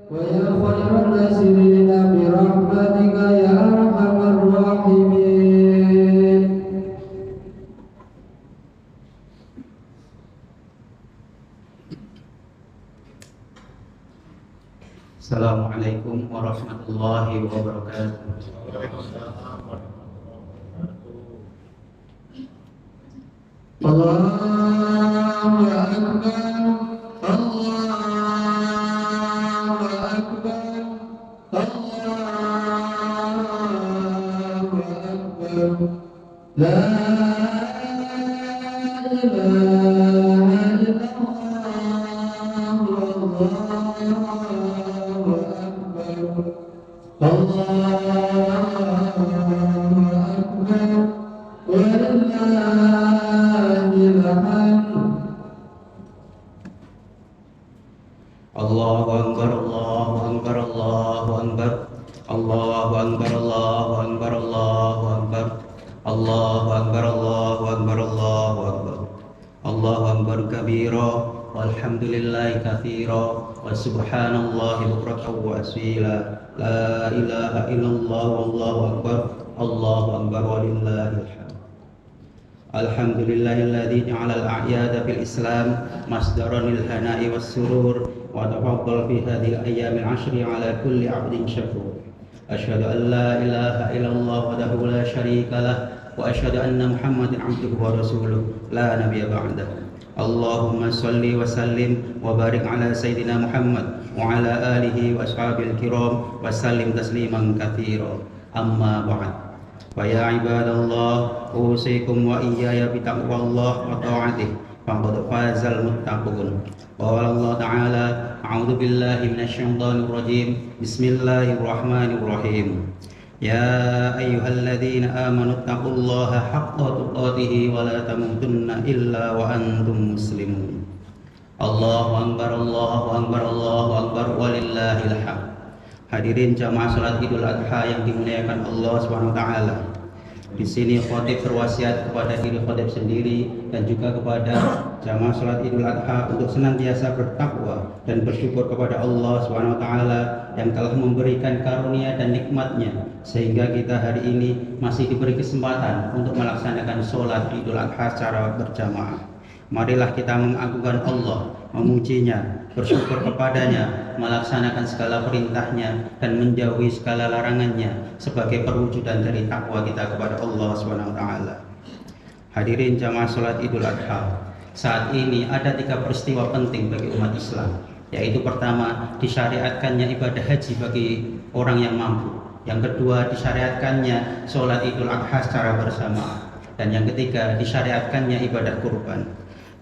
ويا خير الناصرين برحمتك يا أرحم الراحمين. Assalamualaikum warahmatullahi wabarakatuh. Allahu Akbar, Allahu Akbar, Allahu Akbar. La ilaha illallah, Allahu Akbar, Allahu Akbar. Walillahil hamd. Allahu Akbar, Allahu Akbar, Allahu Akbar. Allahu Akbar, Allahu Akbar, Allahu Akbar. Allahu Akbar, Allahu Akbar, Allahu Akbar. Allahu Akbar kabira walhamdulillahi katsira wa subhanallahi bukratan wa asila. La ilaha illallah wallahu akbar. Allahu akbar walillahil hamd. Alhamdulillahilladzi ja'ala al-a'yada fil Islam masdaran lil hana'i was surur wa tafaddal fi hadhil ayyamil 'ashri 'ala kulli 'abdin syakur. Asyhadu an la ilaha illallah wahdahu la syarika lah wa asyhadu anna Muhammadan 'abduhu wa rasuluh la nabiyya ba'dahu. Allahumma salli wa sallim wa barik ala sayyidina Muhammad wa ala alihi wa ashabil kiram wa sallim tasliman katsira. Amma ba'd. Faya ibadallah, usikum wa iyaya bitaqwallah wa ta'atih, faqad fazal muttaqun. Qala Allah Ta'ala, a'udzu billahi minasyaitonir rajim. Bismillahirrahmanirrahim. Ya ayyuhalladzina amanu taqullaha haqqa tuqatih wa la tamutunna illa wa antum muslimun. Allahu akbar, Allahu akbar, Allahu akbar, walillahil hamd. Hadirin jamaah salat Idul Adha yang dimuliakan Allah Subhanahu wa taala. Di sini khatib berwasiat kepada diri khatib sendiri dan juga kepada jamaah salat Idul Adha untuk senantiasa bertakwa dan bersyukur kepada Allah Subhanahu wa taala yang telah memberikan karunia dan nikmatnya sehingga kita hari ini masih diberi kesempatan untuk melaksanakan salat Idul Adha secara berjamaah. Marilah kita mengagungkan Allah, memujinya, bersyukur kepadanya, melaksanakan segala perintahnya dan menjauhi segala larangannya sebagai perwujudan dari takwa kita kepada Allah SWT. Hadirin jamaah salat Idul Adha, saat ini ada 3 peristiwa penting bagi umat Islam, yaitu pertama, disyariatkannya ibadah haji bagi orang yang mampu. Yang kedua, disyariatkannya salat Idul Adha secara bersama. Dan yang ketiga, disyariatkannya ibadah kurban.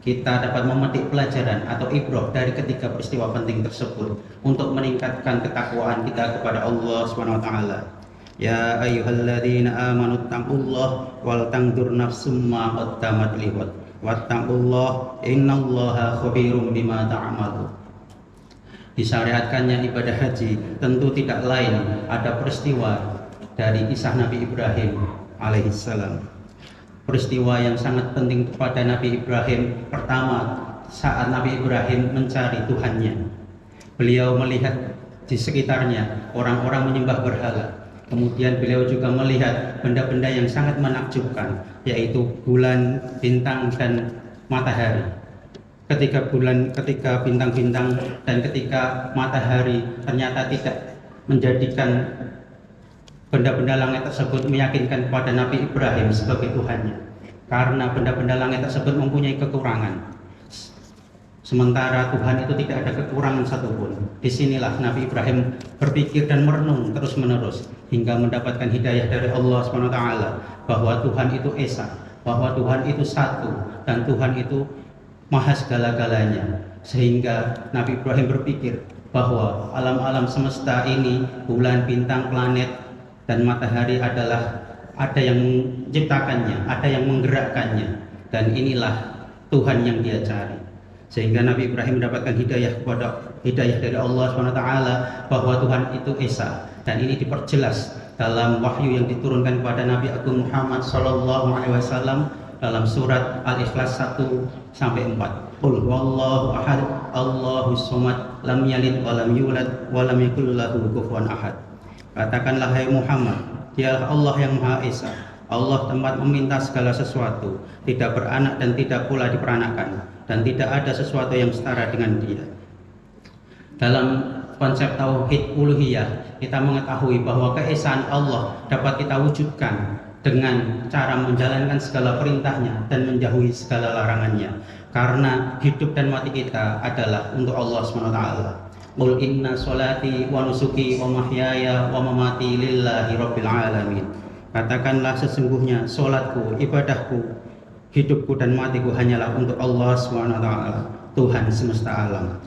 Kita dapat memetik pelajaran atau ibrah dari ketiga peristiwa penting tersebut untuk meningkatkan ketakwaan kita kepada Allah Subhanahu wa taala. Ya ayyuhalladzina amanu taqullaha wal tanzur nafsum ma qaddamat liwat wattaqullaha innallaha khabirum bima ta'malun. Disyariatkannya ibadah haji tentu tidak lain ada peristiwa dari kisah Nabi Ibrahim alaihissalam. Peristiwa yang sangat penting kepada Nabi Ibrahim. Pertama, saat Nabi Ibrahim mencari Tuhannya, beliau melihat di sekitarnya orang-orang menyembah berhala. Kemudian beliau juga melihat benda-benda yang sangat menakjubkan, yaitu bulan, bintang, dan matahari. Ketika bintang-bintang dan ketika matahari ternyata tidak menjadikan benda-benda langit tersebut meyakinkan kepada Nabi Ibrahim sebagai Tuhannya, karena benda-benda langit tersebut mempunyai kekurangan, sementara Tuhan itu tidak ada kekurangan satupun. Disinilah Nabi Ibrahim berpikir dan merenung terus-menerus hingga mendapatkan hidayah dari Allah SWT bahwa Tuhan itu esa, bahwa Tuhan itu satu, dan Tuhan itu maha segala-galanya. Sehingga Nabi Ibrahim berpikir bahwa alam-alam semesta ini, bulan, bintang, planet, dan matahari adalah ada yang menciptakannya, ada yang menggerakkannya, dan inilah Tuhan yang dia cari. Sehingga Nabi Ibrahim mendapatkan hidayah dari Allah SWT bahwa Tuhan itu Esa, dan ini diperjelas dalam wahyu yang diturunkan kepada Nabi Agung Muhammad SAW dalam surat Al-Ikhlas 1-4. Qul huwallahu ahad, Allahus samad, lam yalid wa lam yulad wa lam yakul lahu kufuwan ahad. Katakanlah hai Muhammad, dialah Allah yang Maha Esa, Allah tempat meminta segala sesuatu, tidak beranak dan tidak pula diperanakan, dan tidak ada sesuatu yang setara dengan dia. Dalam konsep tauhid uluhiyah, kita mengetahui bahwa keesaan Allah dapat kita wujudkan dengan cara menjalankan segala perintahnya dan menjauhi segala larangannya, karena hidup dan mati kita adalah untuk Allah SWT. Qul inna sholati wa nusuki wa mahyaya wa mamati lillahi rabbil alamin. Katakanlah sesungguhnya solatku, ibadahku, hidupku dan matiku hanyalah untuk Allah SWT, Tuhan semesta alam.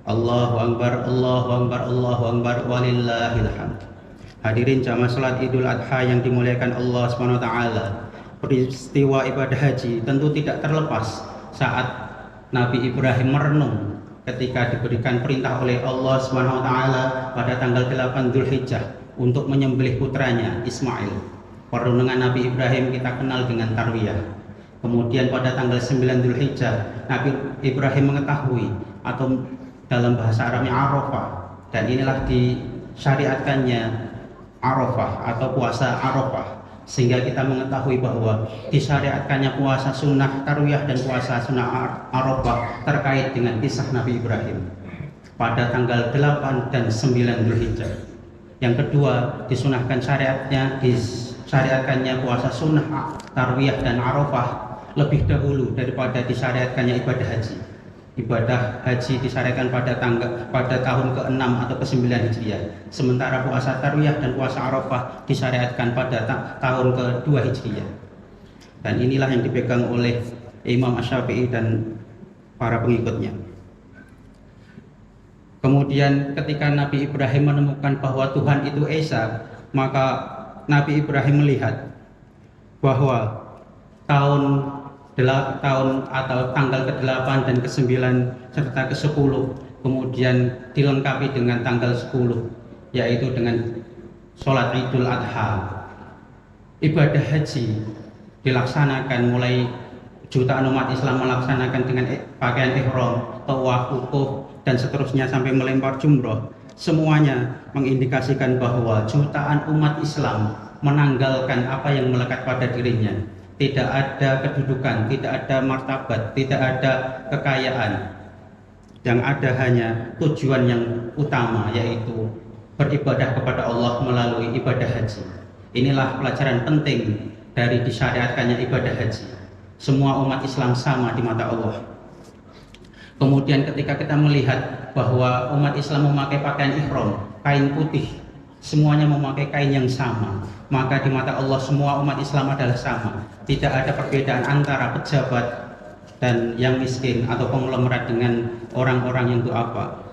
Allahu Akbar, Allahu Akbar, Allahu Akbar, walillahil hamd. Hadirin jamaah salat Idul Adha yang dimuliakan Allah SWT, peristiwa ibadah haji tentu tidak terlepas saat Nabi Ibrahim merenung ketika diberikan perintah oleh Allah SWT pada tanggal 8 Dzulhijjah untuk menyembelih putranya Ismail. Perenungan Nabi Ibrahim kita kenal dengan tarwiyah. Kemudian pada tanggal 9 Dzulhijjah Nabi Ibrahim mengetahui, atau dalam bahasa Arabnya Arafah, dan inilah disyariatkannya Arafah atau puasa Arafah, sehingga kita mengetahui bahwa disyariatkannya puasa sunnah tarwiyah dan puasa sunnah Arafah terkait dengan kisah Nabi Ibrahim pada tanggal 8 dan 9 Dzulhijjah. Yang kedua, disunahkan disyariatkannya puasa sunnah tarwiyah dan Arafah lebih dahulu daripada disyariatkannya ibadah haji. Ibadah haji disyariatkan pada tahun ke-6 atau ke-9 Hijriah, sementara puasa tarwiyah dan puasa Arafah disyariatkan pada tahun ke-2 Hijriah. Dan inilah yang dipegang oleh Imam Asy-Syafi'i dan para pengikutnya. Kemudian ketika Nabi Ibrahim menemukan bahwa Tuhan itu Esa, maka Nabi Ibrahim melihat bahwa tahun atau tanggal ke-8 dan ke-9 serta ke-10 kemudian dilengkapi dengan tanggal 10, yaitu dengan sholat Idul Adha. Ibadah haji dilaksanakan mulai jutaan umat Islam melaksanakan dengan pakaian ihram, tawaf, wukuf, dan seterusnya sampai melempar jumroh. Semuanya mengindikasikan bahwa jutaan umat Islam menanggalkan apa yang melekat pada dirinya. Tidak ada kedudukan, tidak ada martabat, tidak ada kekayaan. Yang ada hanya tujuan yang utama, yaitu beribadah kepada Allah melalui ibadah haji. Inilah pelajaran penting dari disyariatkannya ibadah haji. Semua umat Islam sama di mata Allah. Kemudian ketika kita melihat bahwa umat Islam memakai pakaian ihram, kain putih, semuanya memakai kain yang sama, maka di mata Allah semua umat Islam adalah sama. Tidak ada perbedaan antara pejabat dan yang miskin atau konglomerat dengan orang-orang yang duafa.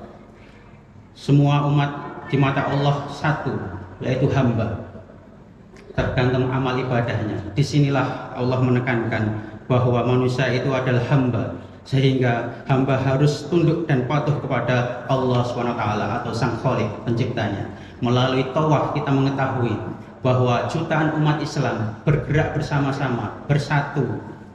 Semua umat di mata Allah satu, yaitu hamba. Tergantung amal ibadahnya. Disinilah Allah menekankan bahwa manusia itu adalah hamba, sehingga hamba harus tunduk dan patuh kepada Allah SWT atau Sang Khalik penciptanya. Melalui tawaf kita mengetahui bahwa jutaan umat Islam bergerak bersama-sama, bersatu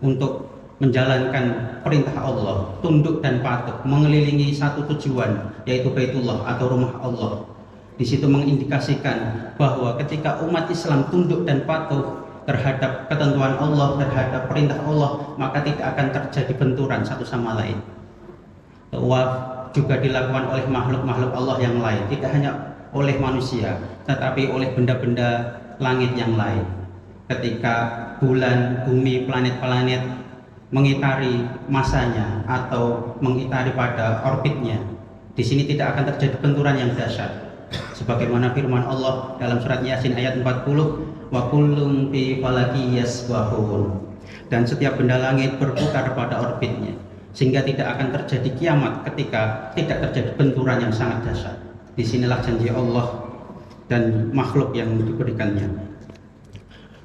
untuk menjalankan perintah Allah, tunduk dan patuh, mengelilingi satu tujuan, yaitu Baitullah atau rumah Allah. Di situ mengindikasikan bahwa ketika umat Islam tunduk dan patuh terhadap ketentuan Allah, terhadap perintah Allah, maka tidak akan terjadi benturan satu sama lain. Tawaf juga dilakukan oleh makhluk-makhluk Allah yang lain, tidak hanya oleh manusia, tetapi oleh benda-benda langit yang lain. Ketika bulan, bumi, planet-planet mengitari masanya atau mengitari pada orbitnya, di sini tidak akan terjadi benturan yang dahsyat. Sebagaimana firman Allah dalam surat Yasin ayat 40, wa kullum fi falaki yasbahun. Dan setiap benda langit berputar pada orbitnya, sehingga tidak akan terjadi kiamat ketika tidak terjadi benturan yang sangat dahsyat. Disinilah janji Allah dan makhluk yang diberikannya.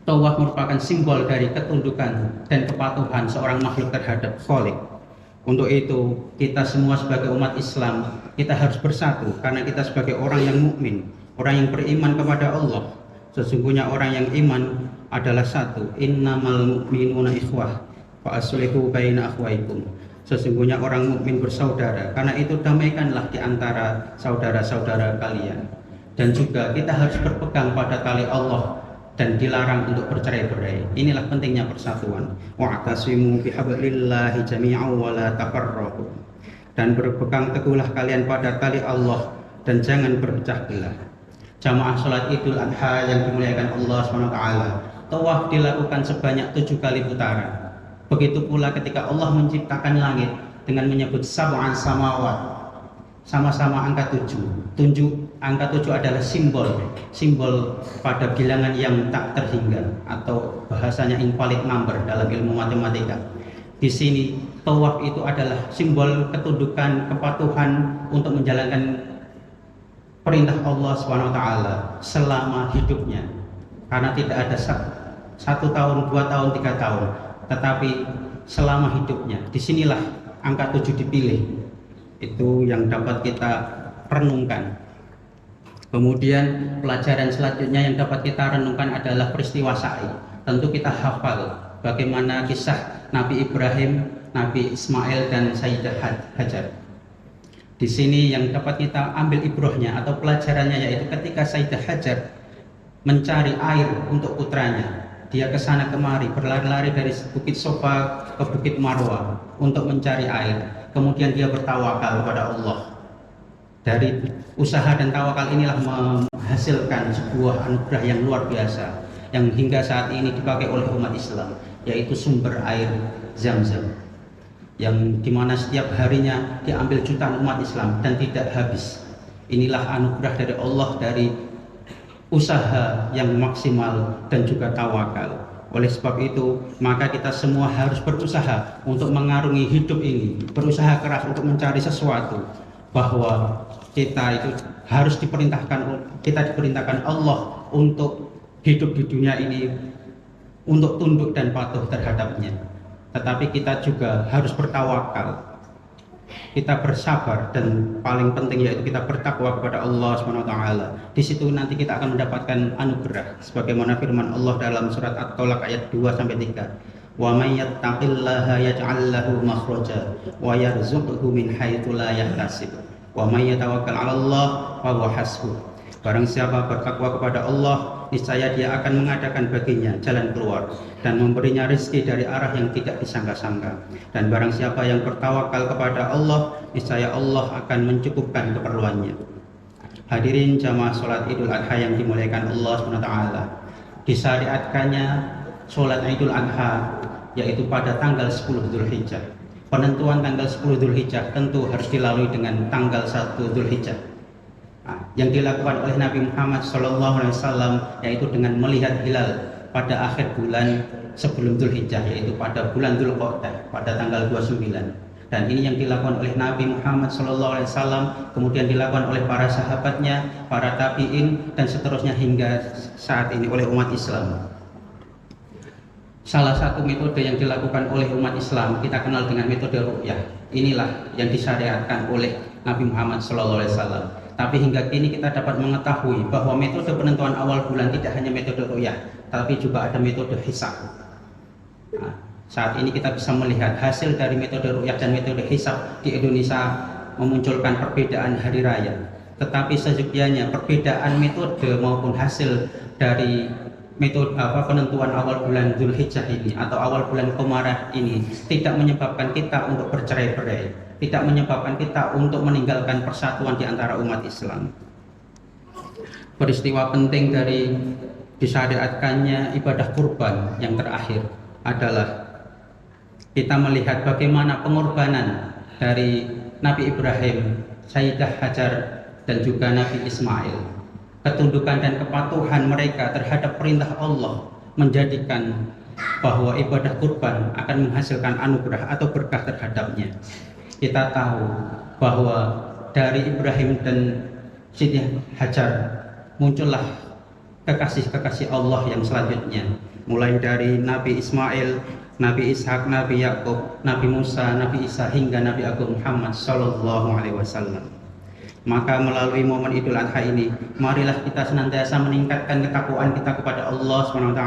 Tawaf merupakan simbol dari ketundukan dan kepatuhan seorang makhluk terhadap Khalik. Untuk itu, kita semua sebagai umat Islam, kita harus bersatu karena kita sebagai orang yang mukmin, orang yang beriman kepada Allah. Sesungguhnya orang yang iman adalah satu. Innamal mu'minuna ikhwah fa aslihu baina akhwaikum. Sesungguhnya orang mukmin bersaudara, karena itu damaikanlah di antara saudara-saudara kalian. Dan juga kita harus berpegang pada tali Allah dan dilarang untuk bercerai-berai. Inilah pentingnya persatuan. Wa'tasimu bihablillahi jami'an wa la tafarraqu. Dan berpegang teguhlah kalian pada tali Allah dan jangan berpecah belah. Jamaah salat Idul Adha yang dimuliakan Allah SWT, tawaf dilakukan sebanyak 7 kali putaran. Begitu pula ketika Allah menciptakan langit dengan menyebut sab'an samawat, sama-sama angka 7. Angka 7 adalah simbol pada bilangan yang tak terhingga, atau bahasanya invalid number dalam ilmu matematika. Di sini tawaf itu adalah simbol ketundukan, kepatuhan untuk menjalankan perintah Allah SWT selama hidupnya, karena tidak ada 1 tahun, 2 tahun, 3 tahun, tetapi selama hidupnya. Disinilah angka 7 dipilih. Itu yang dapat kita renungkan. Kemudian pelajaran selanjutnya yang dapat kita renungkan adalah peristiwa sa'i. Tentu kita hafal bagaimana kisah Nabi Ibrahim, Nabi Ismail, dan Sayyidah Hajar. Di sini yang dapat kita ambil ibrohnya atau pelajarannya yaitu ketika Sayyidah Hajar mencari air untuk putranya, dia ke sana kemari, berlari-lari dari Bukit Sofa ke Bukit Marwah untuk mencari air. Kemudian dia bertawakal kepada Allah. Dari usaha dan tawakal inilah menghasilkan sebuah anugerah yang luar biasa yang hingga saat ini dipakai oleh umat Islam, yaitu sumber air Zam-Zam, yang dimana setiap harinya diambil jutaan umat Islam dan tidak habis. Inilah anugerah dari Allah, dari usaha yang maksimal dan juga tawakal. Oleh sebab itu, maka kita semua harus berusaha untuk mengarungi hidup ini, berusaha keras untuk mencari sesuatu, bahwa kita itu harus diperintahkan Allah untuk hidup di dunia ini, untuk tunduk dan patuh terhadapnya. Tetapi kita juga harus bertawakal, kita bersabar, dan paling penting yaitu kita bertakwa kepada Allah SWT. Di situ nanti kita akan mendapatkan anugerah sebagaimana firman Allah dalam surat At-Tolak ayat 2-3. Wa may yattaqillaha yaj'al lahu makhraja wa yarzuqhu min haitsu la yahtasib. Wa may yatawakkal 'ala Allah fa huwa hasbuh. Barang siapa bertakwa kepada Allah, niscaya dia akan mengadakan baginya jalan keluar dan memberinya rezeki dari arah yang tidak disangka-sangka. Dan barang siapa yang bertawakal kepada Allah, niscaya Allah akan mencukupkan keperluannya. Hadirin jamaah sholat Idul Adha yang dimuliakan Allah SWT, disyariatkannya sholat Idul Adha yaitu pada tanggal 10 Dzulhijjah. Penentuan tanggal 10 Dzulhijjah tentu harus dilalui dengan tanggal 1 Dzulhijjah. Yang dilakukan oleh Nabi Muhammad SAW yaitu dengan melihat hilal pada akhir bulan sebelum Dzulhijjah, yaitu pada bulan Dzulqa'dah pada tanggal 29. Dan ini yang dilakukan oleh Nabi Muhammad SAW, kemudian dilakukan oleh para sahabatnya, para tabi'in, dan seterusnya hingga saat ini oleh umat Islam. Salah satu metode yang dilakukan oleh umat Islam kita kenal dengan metode ru'yah. Inilah yang disyariatkan oleh Nabi Muhammad SAW. Tapi hingga kini kita dapat mengetahui bahwa metode penentuan awal bulan tidak hanya metode ru'yah, tapi juga ada metode hisab. Saat ini kita bisa melihat hasil dari metode ru'yah dan metode hisab di Indonesia memunculkan perbedaan hari raya. Tetapi sejujurnya perbedaan metode maupun hasil dari metode penentuan awal bulan Dzulhijjah ini atau awal bulan Qomarah ini tidak menyebabkan kita untuk bercerai-berai, tidak menyebabkan kita untuk meninggalkan persatuan di antara umat Islam. Peristiwa penting dari disyariatkannya ibadah kurban yang terakhir adalah kita melihat bagaimana pengorbanan dari Nabi Ibrahim, Sayyidah Hajar, dan juga Nabi Ismail. Ketundukan dan kepatuhan mereka terhadap perintah Allah menjadikan bahwa ibadah kurban akan menghasilkan anugerah atau berkah terhadapnya. Kita tahu bahwa dari Ibrahim dan Siti Hajar muncullah kekasih-kekasih Allah yang selanjutnya, mulai dari Nabi Ismail, Nabi Ishak, Nabi Yakub, Nabi Musa, Nabi Isa hingga Nabi Agung Muhammad Sallallahu Alaihi Wasallam. Maka melalui momen Idul Adha ini, marilah kita senantiasa meningkatkan ketakwaan kita kepada Allah SWT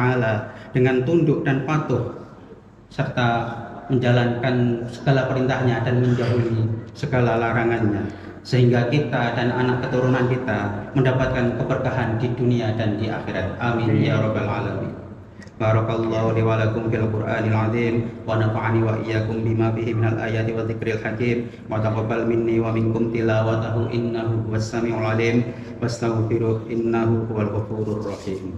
dengan tunduk dan patuh serta menjalankan segala perintahnya dan menjauhi segala larangannya, sehingga kita dan anak keturunan kita mendapatkan keberkahan di dunia dan di akhirat. Amin ya rabbal alamin. Barakallahu li wa lakum fil Qur'anil azim wa nafa'ani wa iyyakum bima fihi minal ayati wa dzikril hakim wa taqabbal minni wa minkum tilawatahu innahu huwas samiul alim wastaghfiruh innahu huwal ghafurur rahim.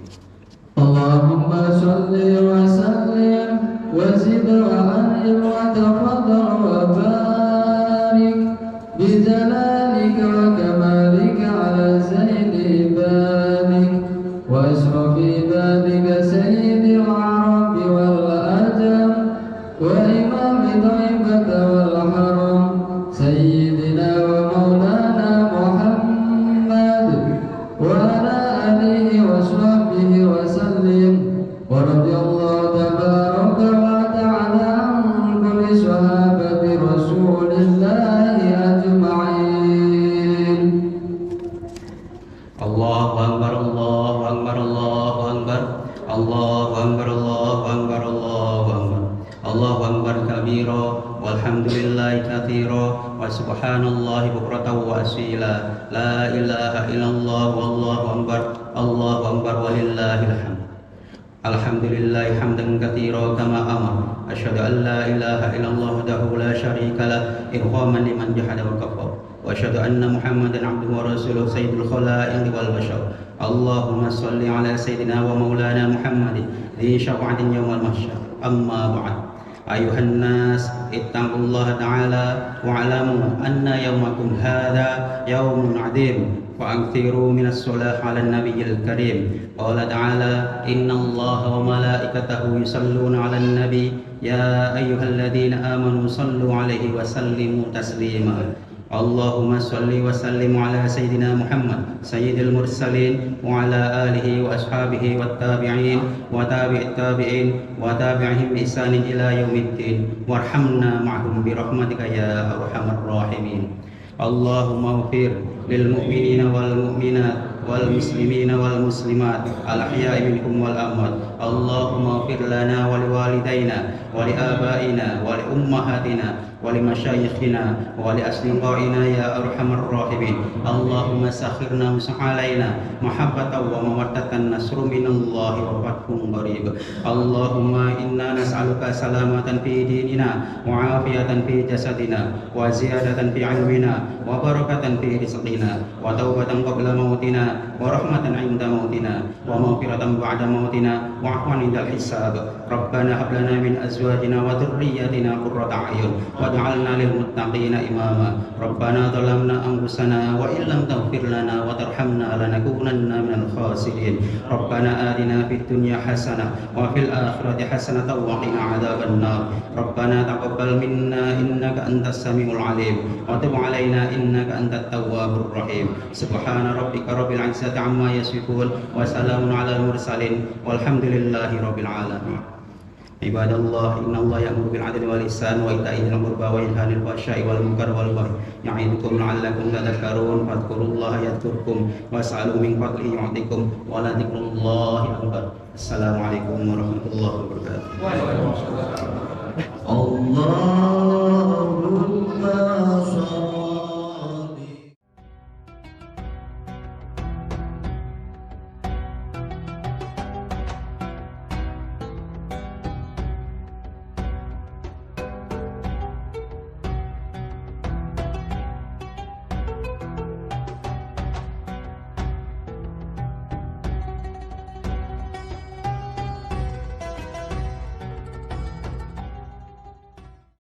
Allahumma shalli wa sallim wa zid wa an'im wa tafaddal wa barik bi jalalika wa kamalika ala sayyidi ibadik wa asrafi ibadika sayyidil arabi wal ajam wa imami taibata wal haram sayyidina wa maulana Muhammad wa ala alihi wa sahbihi wa sallim wa radiyallahu tabaraka wa ta'ala an kulli sahabati rasulillahi ajma'in. Allahu akbar, Allahu akbar, Allahu akbar, Allahu akbar, Allahu akbar, Allahu akbar, Allahu akbar kabira walhamdulillahi katsira wa subhanallahi bukratan wa asila, la ilaha illallah wallahu akbar, Allahu akbar walillahil hamd. Alhamdulillahi hamdan katsira kama amar, asyhadu an la ilaha illallah wahdahu la syarika lah irhaman liman jahada wa kafar, wa asyhadu anna Muhammadan abduhu wa rasuluh sayyidul khalaiqi wal bashar. Allahumma shalli ala sayyidina wa maulana Muhammadin di syafa'atin yaumal mahsyar. Amma ba'd. Ayuhan nas ittaqullaha ta'ala wa'lamu anna yawmakum hadha yawmun 'adzim فأكثروا من الصلاة على النبي الكريم. قال تعالى إن الله وملائكته يصلون على النبي يا أيها الذين آمنوا صلوا عليه وسلموا تسليما. اللهم صل وسلم على سيدنا محمد سيد المرسلين وعلى آله وأصحابه والتابعين وتابع التابعين وتابعهم بإحسان إلى يوم الدين وارحمنا معهم برحمتك يا أرحم الراحمين. اللهم اغفر للمؤمنين والمؤمنات والمسلمين والمسلمات الأحياء منهم والأموات. اللهم اغفر لنا ولوالدينا ولآبائنا ولأمهاتنا ولمشايخنا ولأصدقائنا يا أرحم الراحمين. اللهم سخرنا وسخ علينا محبة ومودة نصر من الله وفتح قريب. اللهم إنا نسألك سلامة في ديننا وعافية في جسدنا وزيادة في علمنا وبركة في رزقنا وتوبة قبل موتنا ورحمة عند موتنا ومغفرة بعد موتنا وعفوا عند الحساب. ربنا هب لنا من أزواجنا وذرياتنا قرة أعين واجعلنا للمتقين إماما. ربنا ظلمنا أنفسنا وإن لم تغفر لنا وترحمنا لنكونن من الخاسرين. ربنا آتنا في الدنيا حسنة وفي الآخرة حسنة وقنا عذاب النار. ربنا تقبل منا إنك أنت السميع العليم وتب علينا إنك أنت التواب الرحيم. سبحان ربك رب العزة عما يصفون وسلام على المرسلين والحمد لله رب العالمين. Ibadallah, innallaha ya'muru bil 'adli wal ihsan wa ita'i dzil qurba wa yanha 'anil fahsya'i wal munkari wal baghi ya'idukum la'allakum tadhakkarun. Fadhkurullaha yadhkurkum was'alu min fadlihi yu'tikum wa la dzikrullahi akbar. Assalamualaikum warahmatullahi wabarakatuh. Waalaikumsalam.